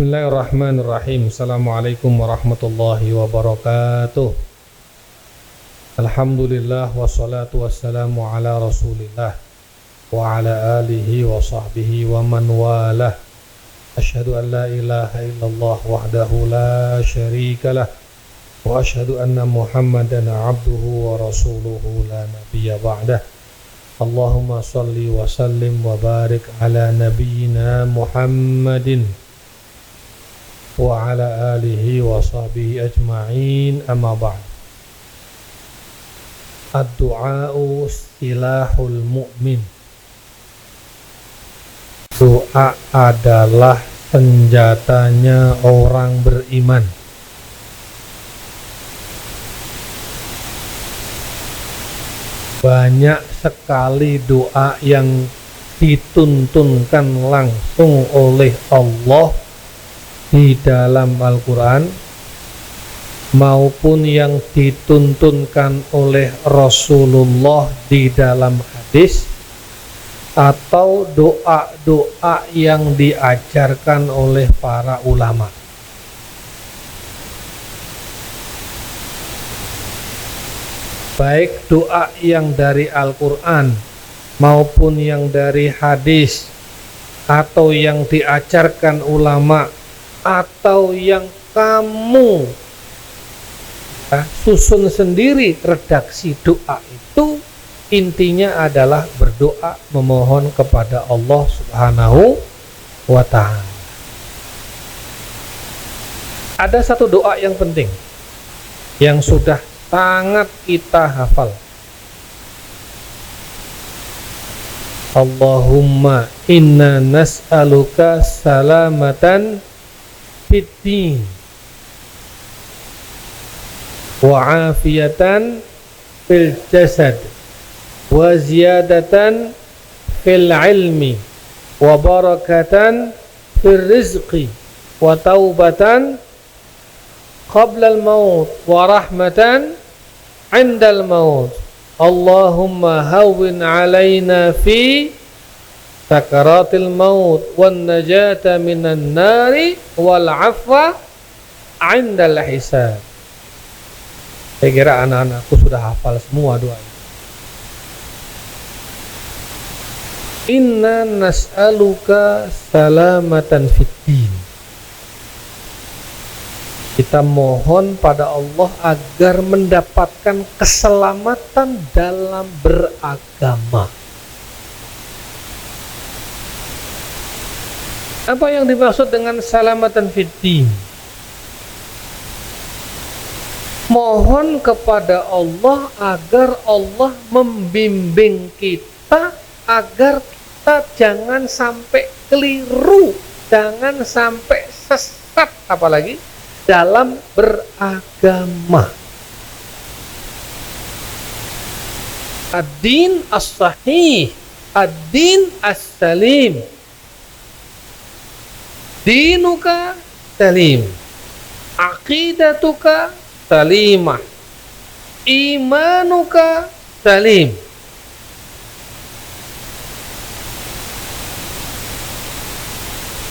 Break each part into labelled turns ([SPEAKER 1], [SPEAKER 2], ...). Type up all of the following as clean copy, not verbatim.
[SPEAKER 1] Bismillahirrahmanirrahim. Assalamualaikum warahmatullahi wabarakatuh. Alhamdulillah wassalatu wassalamu ala Rasulillah wa ala alihi wa sahbihi wa man walah. Asyhadu an la ilaha illallah wahdahu la syarikalah wa asyhadu anna Muhammadan abduhu wa rasuluhu la nabiyya ba'dah. Allahumma salli wa sallim wa barik ala nabiyyina Muhammadin wa ala alihi wa sahbihi ajma'in, amma ba'd. Ad-du'a'u silahul mu'min. Doa adalah senjatanya orang beriman. Banyak sekali doa yang dituntunkan langsung oleh Allah di dalam Al-Quran maupun yang dituntunkan oleh Rasulullah di dalam hadis, atau doa-doa yang diajarkan oleh para ulama. Baik doa yang dari Al-Quran maupun yang dari hadis, atau yang diajarkan ulama, atau yang kamu susun sendiri redaksi doa itu, intinya adalah berdoa memohon kepada Allah Subhanahu wa ta'ala. Ada satu doa yang penting yang sudah sangat kita hafal. Allahumma inna nas'aluka salamatan fiddin wa afiyatan fil jasad wa ziyadatan fil ilmi wa barakatan fil rizqi wa taubatan qabla al maut wa rahmatan 'inda al maut. Allahumma hawwin 'alaina fi sakaratil maut wan najata minan nari wal afwa 'indal hisab. Saya kira anak-anakku sudah hafal semua doa ini. Inna nas'aluka salamatan fiddin. Kita mohon pada Allah agar mendapatkan keselamatan dalam beragama. Apa yang dimaksud dengan salamatan fiddin? Mohon kepada Allah agar Allah membimbing kita, agar kita jangan sampai keliru, jangan sampai sesat, apalagi dalam beragama. Ad-din as-sahih, ad-din as-salim. Dinuka salim, aqidatuka salimah, imanuka salim.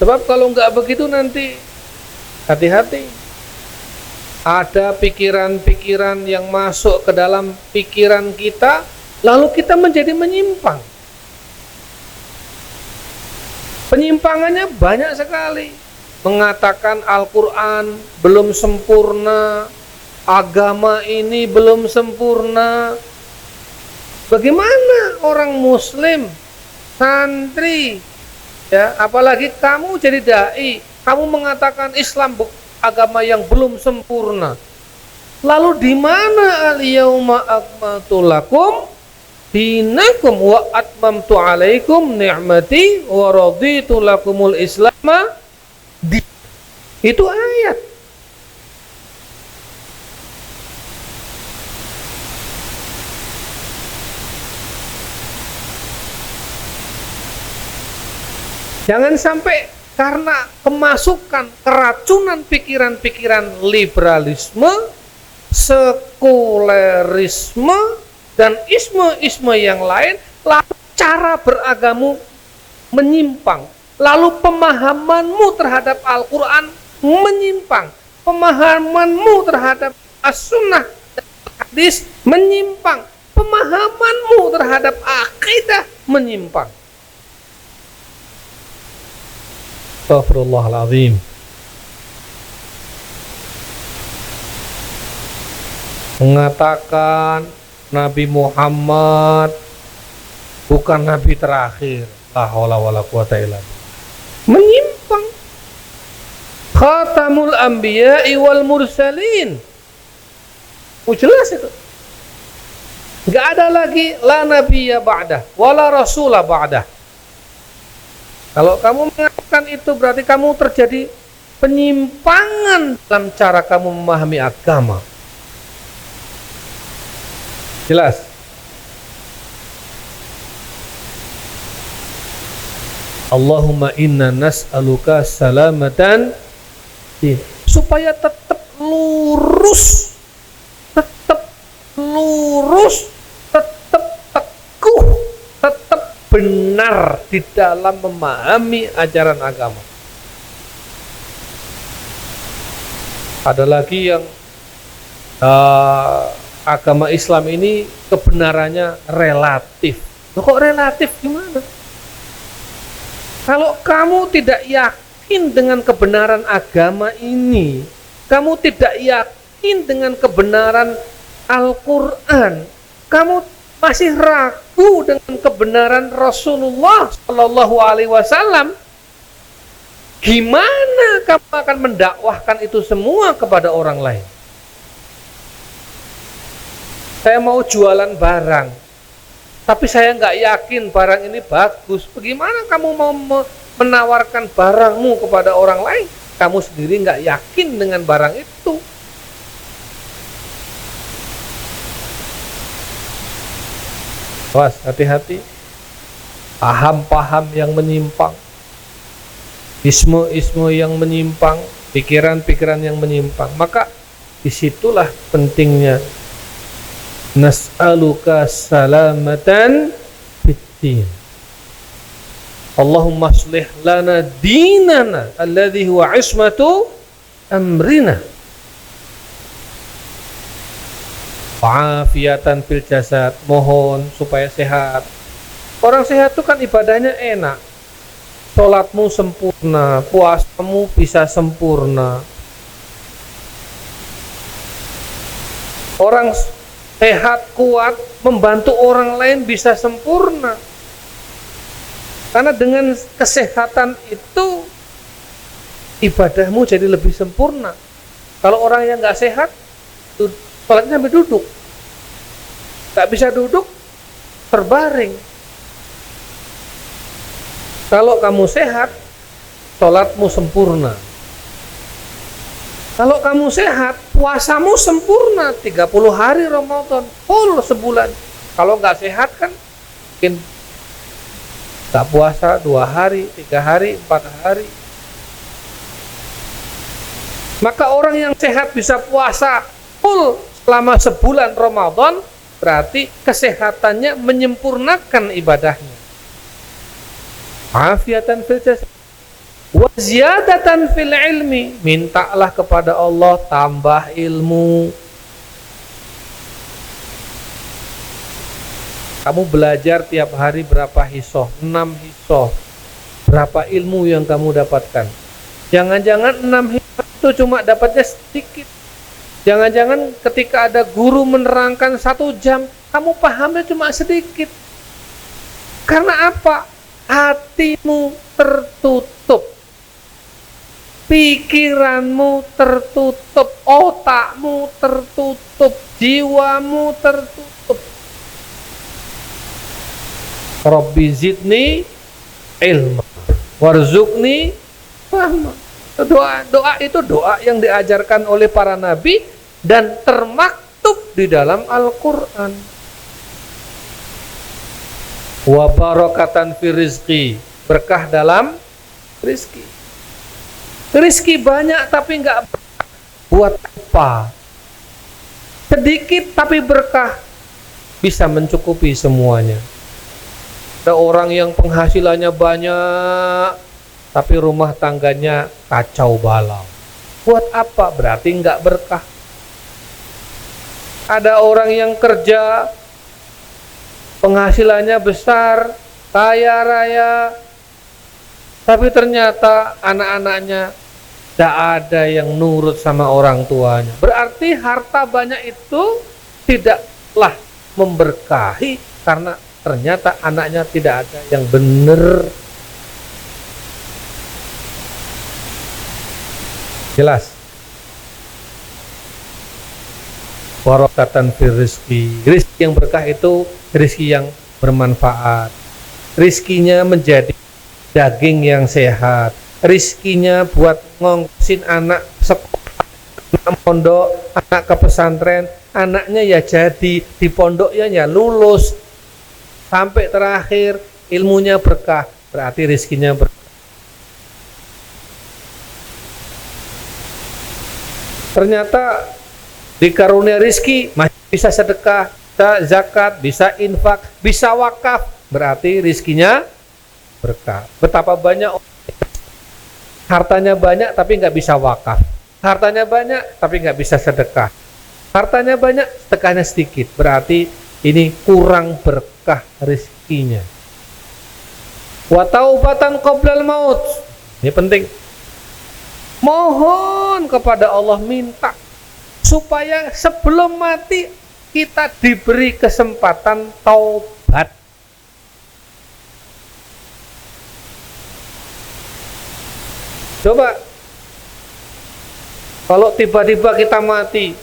[SPEAKER 1] Sebab kalau enggak begitu nanti hati-hati, ada pikiran-pikiran yang masuk ke dalam pikiran kita, lalu kita menjadi menyimpang. Penyimpangannya banyak sekali. Mengatakan Al-Quran belum sempurna, agama ini belum sempurna. Bagaimana orang muslim, santri, ya, apalagi kamu jadi dai, kamu mengatakan Islam agama yang belum sempurna. Lalu di mana al-yauma akmaltu lakum dinakum wa atmamtu alaikum ni'mati wa raditu lakumul islama di. Itu ayat. Jangan sampai karena kemasukan keracunan pikiran-pikiran liberalisme, sekulerisme, dan isme-isme yang lain, lalu cara beragamu menyimpang, lalu pemahamanmu terhadap Al-Quran menyimpang, pemahamanmu terhadap As-Sunnah dan hadis menyimpang, pemahamanmu terhadap akidah menyimpang. Astaghfirullahaladzim. Mengatakan Nabi Muhammad bukan Nabi terakhir. La haula wala quwata illa billah. Menyimpang. Khatamul anbiya'i wal mursalin. Jelas itu. Gak ada lagi la nabiyya ba'dah wala rasulah ba'dah. Kalau kamu mengatakan itu berarti kamu terjadi penyimpangan dalam cara kamu memahami agama. Jelas. Allahumma inna nas'aluka salamatan, supaya tetap lurus, tetap teguh, tetap benar di dalam memahami ajaran agama. Ada lagi yang agama Islam ini kebenarannya relatif. Loh, kok relatif gimana? Kalau kamu tidak yakin dengan kebenaran agama ini, kamu tidak yakin dengan kebenaran Al-Quran, kamu masih ragu dengan kebenaran Rasulullah Shallallahu Alaihi Wasallam, gimana kamu akan mendakwahkan itu semua kepada orang lain? Saya mau jualan barang, tapi saya nggak yakin barang ini bagus. Bagaimana kamu mau menawarkan barangmu kepada orang lain? Kamu sendiri nggak yakin dengan barang itu. Was, hati-hati. Paham-paham yang menyimpang, ismu-ismu yang menyimpang, pikiran-pikiran yang menyimpang. Maka disitulah pentingnya nas'aluka salamatan fiddin. Allahumma aslih lana dinana alladhi huwa ismatu amrina wa'afiatan fil jasad. Mohon supaya sehat. Orang sehat itu kan ibadahnya enak, sholatmu sempurna, puasamu bisa sempurna. Orang sehat, kuat, membantu orang lain bisa sempurna. Karena dengan kesehatan itu ibadahmu jadi lebih sempurna. Kalau orang yang nggak sehat, sholatnya sampai duduk, nggak bisa duduk, terbaring. Kalau kamu sehat, sholatmu sempurna. Kalau kamu sehat, puasamu sempurna 30 hari Ramadan, full sebulan. Kalau nggak sehat kan mungkin nggak puasa 2 hari, 3 hari, 4 hari. Maka orang yang sehat bisa puasa full selama sebulan Ramadan, berarti kesehatannya menyempurnakan ibadahnya. Afiatan fil jasad wa ziyadatan fil ilmi. Mintalah kepada Allah tambah ilmu. Kamu belajar tiap hari berapa hisoh? 6 hisoh. Berapa ilmu yang kamu dapatkan? Jangan-jangan 6 hisoh itu cuma dapatnya sedikit. Jangan-jangan ketika ada guru menerangkan 1 jam, kamu pahamnya cuma sedikit. Karena apa? Hatimu tertutup, pikiranmu tertutup, otakmu tertutup, jiwamu tertutup. Rabbi zidni ilma warzuqni fahma. Doa itu doa yang diajarkan oleh para nabi dan termaktub di dalam Al-Quran. Wa barakatan fi rizqi, berkah dalam rizki. Rizki banyak tapi enggak berkah. Buat apa? Sedikit tapi berkah, bisa mencukupi semuanya. Ada orang yang penghasilannya banyak tapi rumah tangganya kacau balau. Buat apa? Berarti nggak berkah. Ada orang yang kerja, penghasilannya besar, kaya raya, tapi ternyata anak-anaknya tidak ada yang nurut sama orang tuanya. Berarti harta banyak itu tidaklah memberkahi, karena ternyata anaknya tidak ada yang benar. Jelas. Warakatan fir rizki. Rizki yang berkah itu rizki yang bermanfaat. Rizkinya menjadi daging yang sehat. Rizkinya buat ngongsin anak sekolah, anak pondok, anak ke pesantren. Anaknya ya jadi di pondoknya ya lulus sampai terakhir, ilmunya berkah. Berarti rizkinya berkah. Ternyata dikarunia rizki masih bisa sedekah, bisa zakat, bisa infak, bisa wakaf, berarti rizkinya berkah. Betapa banyak hartanya banyak tapi nggak bisa wakaf, hartanya banyak tapi nggak bisa sedekah, hartanya banyak sedekahnya sedikit, berarti ini kurang berkah rizkinya. Wa taubatan qoblal maut, ini penting. Mohon kepada Allah, minta supaya sebelum mati kita diberi kesempatan taubat. Coba kalau tiba-tiba kita mati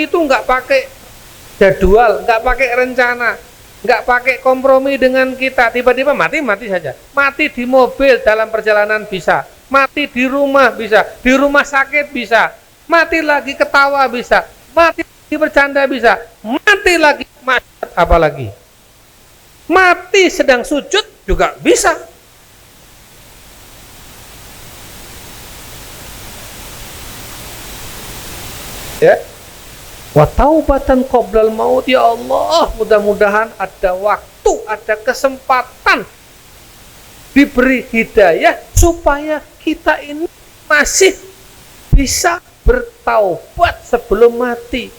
[SPEAKER 1] itu nggak pakai jadwal, nggak pakai rencana, nggak pakai kompromi dengan kita, tiba-tiba mati saja. Mati di mobil dalam perjalanan bisa, mati di rumah bisa, di rumah sakit bisa, mati lagi ketawa bisa, mati lagi bercanda bisa, mati lagi macet apalagi, mati sedang sujud juga bisa. Ya, wa taubatan qoblal maut, ya Allah, mudah-mudahan ada waktu, ada kesempatan, diberi hidayah supaya kita ini masih bisa bertaubat sebelum mati.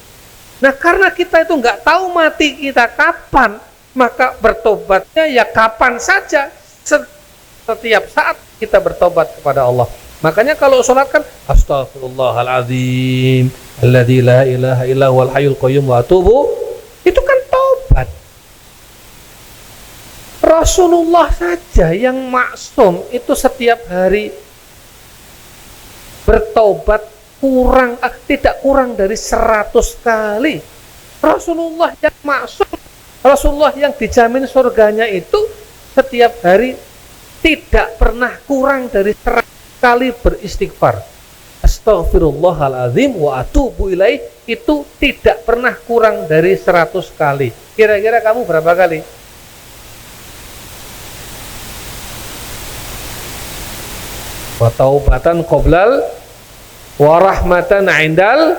[SPEAKER 1] Nah, karena kita itu nggak tahu mati kita kapan, maka bertobatnya ya kapan saja, setiap saat kita bertobat kepada Allah. Makanya kalau sholat kan Astaghfirullahaladzim alladzi la ilaha illa huwal hayyul qayyum wa atubu, itu kan taubat. Rasulullah saja yang maksum itu setiap hari bertaubat tidak kurang dari 100 kali. Rasulullah yang maksum, Rasulullah yang dijamin surganya itu setiap hari tidak pernah kurang dari 100 kali beristighfar. Astaghfirullahaladzim wa atubu ilaih, itu tidak pernah kurang dari 100 kali. Kira-kira kamu berapa kali? Wa taubatan qoblal wa rahmatan indal,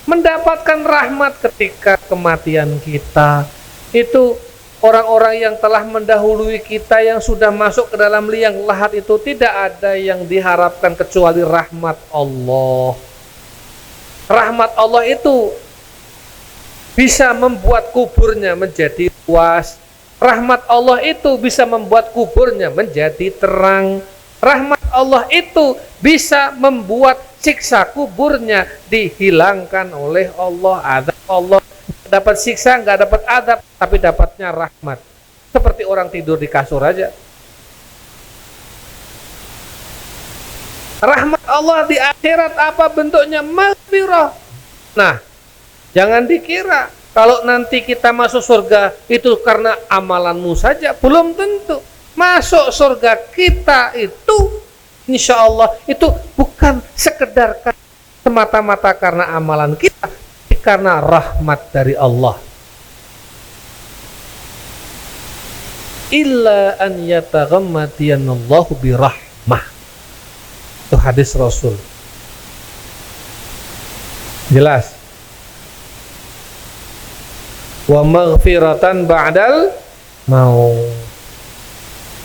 [SPEAKER 1] mendapatkan rahmat ketika kematian kita. Itu orang-orang yang telah mendahului kita, yang sudah masuk ke dalam liang lahat itu, tidak ada yang diharapkan kecuali rahmat Allah. Rahmat Allah itu bisa membuat kuburnya menjadi luas. Rahmat Allah itu bisa membuat kuburnya menjadi terang. Rahmat Allah itu bisa membuat siksa kuburnya dihilangkan oleh Allah. Azab Allah, dapat siksa, nggak dapat adab, tapi dapatnya rahmat. Seperti orang tidur di kasur aja. Rahmat Allah di akhirat apa bentuknya? Maghfirah. Nah, jangan dikira kalau nanti kita masuk surga itu karena amalanmu saja, belum tentu. Masuk surga kita itu insya Allah itu bukan sekedar semata-mata karena amalan kita, karena rahmat dari Allah. Illa an yataghammadiyanallahu birahmah, itu hadis Rasul. Jelas. Wa maghfiratan ba'dal maut.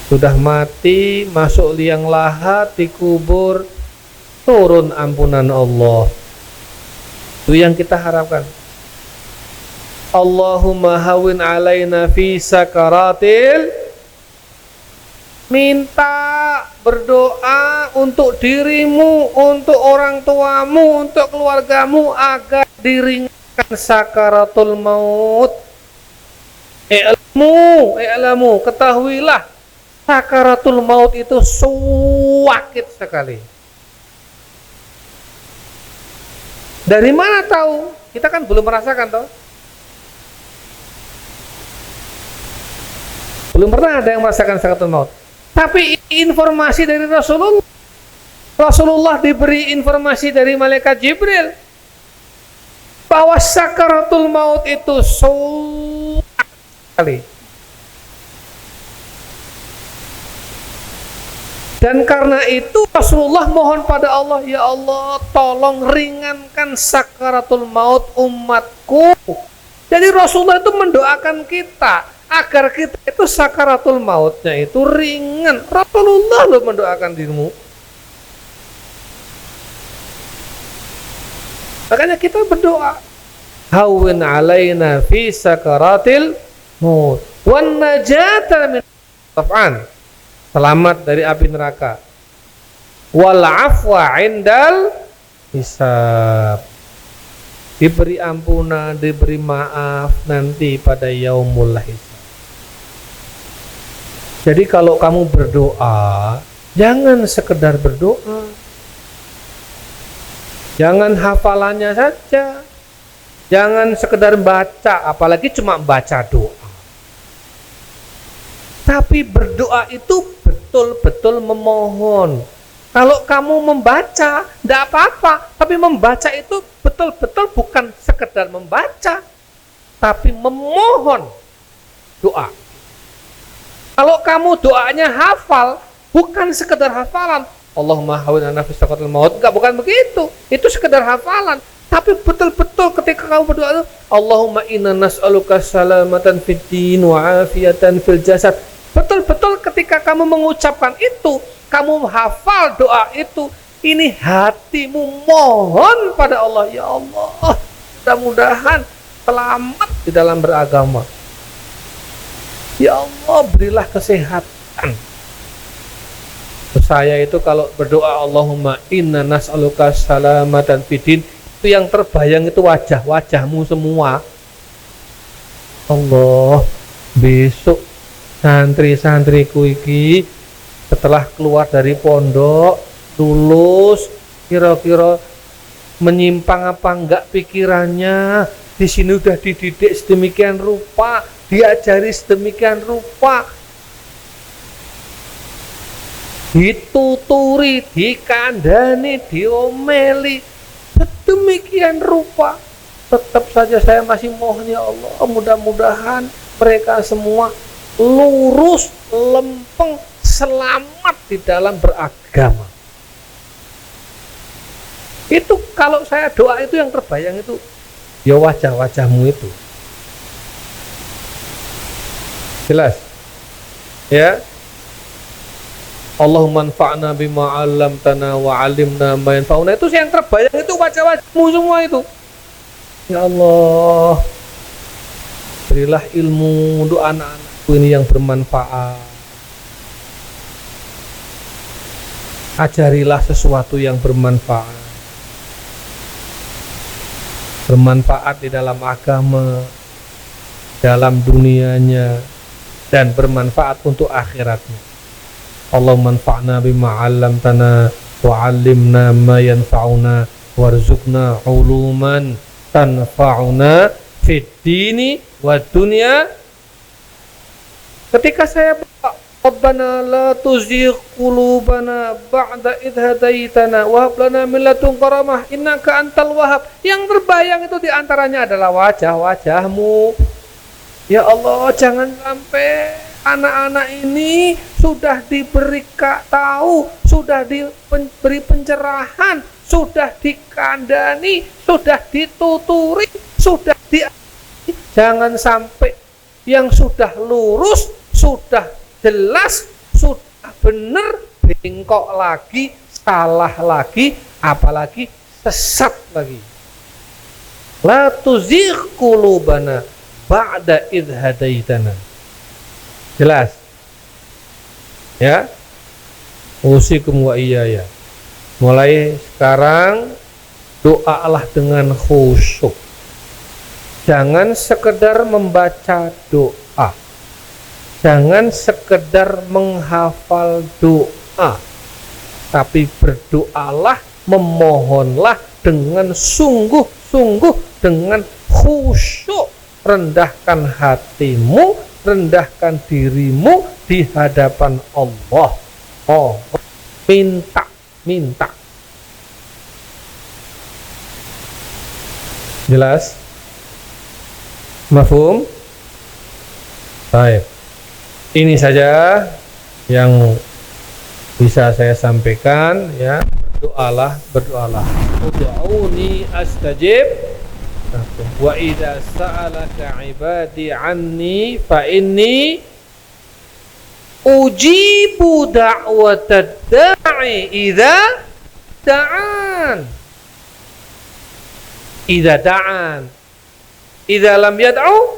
[SPEAKER 1] Sudah mati, masuk liang lahat, dikubur, turun ampunan Allah. Itu yang kita harapkan. Allahumma hawin alaina fi sakaratil. Minta, berdoa untuk dirimu, untuk orang tuamu, untuk keluargamu agar diringankan sakaratul maut. I'lamu, ketahuilah sakaratul maut itu sakit sekali. Dari mana tahu? Kita kan belum merasakan toh. Belum pernah ada yang merasakan sakaratul maut. Tapi informasi dari Rasulullah diberi informasi dari malaikat Jibril bahwa sakaratul maut itu sakit sekali. Dan karena itu Rasulullah mohon pada Allah, ya Allah tolong ringankan sakaratul maut umatku. Jadi Rasulullah itu mendoakan kita agar kita itu sakaratul mautnya itu ringan. Rasulullah loh mendoakan dirimu. Makanya kita berdoa, hawin alaina fi sakaratil maut wan najata min taf'an. Selamat dari api neraka. Wal afwa indal hisab. Diberi ampunan, diberi maaf nanti pada yaumul hisab. Jadi kalau kamu berdoa, jangan sekedar berdoa. Jangan hafalannya saja. Jangan sekedar baca, apalagi cuma baca doa. Tapi berdoa itu betul-betul memohon. Kalau kamu membaca, tidak apa-apa. Tapi membaca itu betul-betul bukan sekedar membaca, tapi memohon doa. Kalau kamu doanya hafal, bukan sekedar hafalan. Allahumma hawin ana fi sakaratil maut. Enggak, bukan begitu. Itu sekedar hafalan. Tapi betul-betul ketika kamu berdoa, Allahumma inna nas'aluka salamatan fid din wa afiatan fil jasad. Betul-betul ketika kamu mengucapkan itu, kamu hafal doa itu, ini hatimu mohon pada Allah, ya Allah, mudah-mudahan selamat di dalam beragama. Ya Allah, berilah kesehatan. Saya itu kalau berdoa Allahumma inna nas'aluka salamatan fid din, itu yang terbayang itu wajahmu semua. Allah, besok santri-santriku iki setelah keluar dari pondok, lulus, kira-kira menyimpang apa enggak pikirannya. Di sini udah dididik sedemikian rupa, diajari sedemikian rupa, dituturi, dikandani, diomeli sedemikian rupa. Tetap saja saya masih mohon, ya Allah, mudah-mudahan mereka semua lurus, lempeng, selamat di dalam beragama. Itu kalau saya doa itu yang terbayang itu ya wajah-wajahmu itu. Jelas? Ya. Allahumma anfa'na bima 'allamtana wa 'allimna ma yanfa'una. Itu yang terbayang itu wajah-wajahmu semua itu. Ya Allah, berilah ilmu untuk anak-anakku ini yang bermanfaat. Ajarilah sesuatu yang bermanfaat. Bermanfaat di dalam agama, dalam dunianya, dan bermanfaat untuk akhiratnya. Allahumma anfa'na bima 'allamtana wa 'allimna ma yanfa'una warzuqna 'uluman tanfa'una fid dini wad dunya. Ketika saya berdoa, Rabbana la tuzigh qulubana ba'da idh hadaitana wa hab lana min ladunka rahmah innaka antal wahhab. Yang terbayang itu diantaranya adalah wajah-wajahmu. Ya Allah, jangan sampai anak-anak ini sudah diberi tahu, sudah diberi pencerahan, sudah dikandani, sudah dituturi, sudah jangan sampai yang sudah lurus, sudah jelas, bener, bengkok lagi, salah lagi, apalagi sesat lagi. La tuzigh qulubana ba'da idh hadaitana. Jelas? Ya. Usikum wa iyaya. Mulai sekarang doalah dengan khusyuk. Jangan sekedar membaca doa. Jangan sekedar menghafal doa. Tapi berdoalah, memohonlah dengan sungguh-sungguh, dengan khusyuk. Rendahkan hatimu, rendahkan dirimu di hadapan Allah. Oh, minta. Jelas? Mafhum? Baik. Ini saja yang bisa saya sampaikan, ya. Berdoalah. Ud'uni astajib. Wa idza sa'alaka 'ibadi 'anni fa inni ujibu da'watad da'i idza da'an. Idza da'an. Idza lam yad'u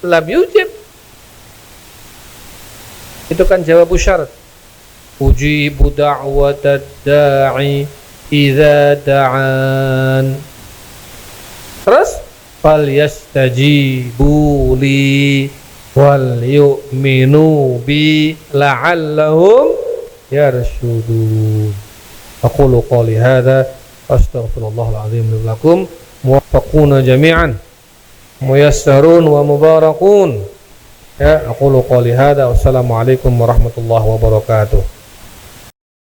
[SPEAKER 1] lam yujib. Itu kan jawab syarat. Ujibu da'watad da'i idza da'an. Terus fal yastajibu li wal yu'minu bi la'allahum yarshudun. Aqulu qawli hadza astaghfirullahal azim li lakum muwaffaquna jami'an muyassarun wa mubarakun. Ya, aqulu qawli hadza wassalamu alaikum warahmatullahi wabarakatuh.